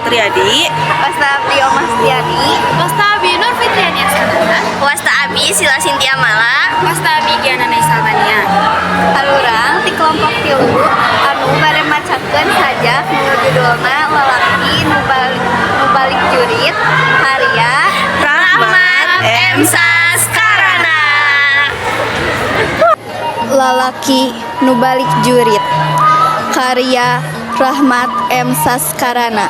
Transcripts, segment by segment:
Satriadi. Wasta Prio Mastiani. Wasta Abi Nur Fitriani Askarana. Wasta Abi Sila Sintia Mala. Wasta Abi Giana Naisalmania. Alurang ti kelompok tilu anu bare macakeun saja nu judulna lalaki nu balik jurit karya Rahmat M. Saskarana. Lalaki nu balik jurit karya Rahmat M. Saskarana.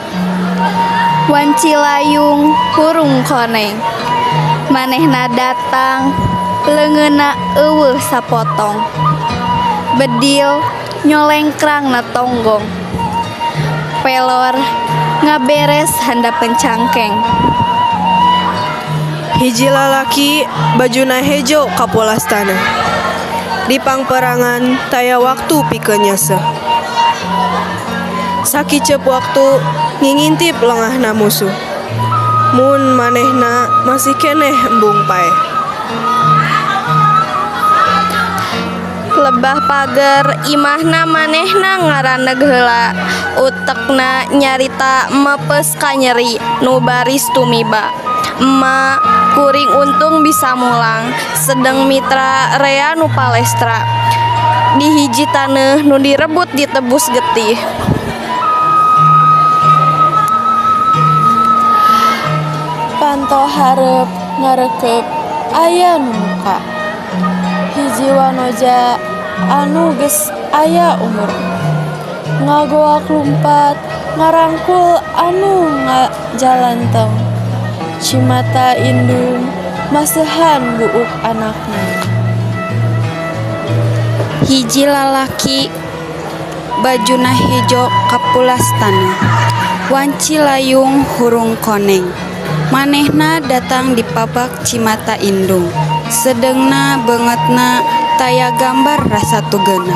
Wancilayung hurung koneng manehna datang leungeunna eueuh sapotong bedil nyolengkrang na tonggong pelor ngaberes handap pencangkeng Hiji lalaki bajuna hejo kapolastana. Di pangperangan taya waktu pikeun nyeseh. Sakicep waktu ngingintip lengahna musuh. Mun manehna masih keneh embung pae. lebah pager imahna manehna ngaraneg heula utekna nyarita mepes ka nyeri nu baris tumiba emma kuring untung bisa mulang sedeng mitra rea nu palestra di hiji taneuh nu direbut ditebus getih Panto hareup ngarekep aya nu muka hiji wanoja anu geus aya umur ngagoak lumpat ngarangkul anu ngajalanteng cimata indung masehan buuk anakna Hiji lalaki bajuna hejo kapulastana. Wanci layung hurung koneng. Manehna datang di pabak cimata indung. Sedengna beungeutna taya gambar rasa tugeuna.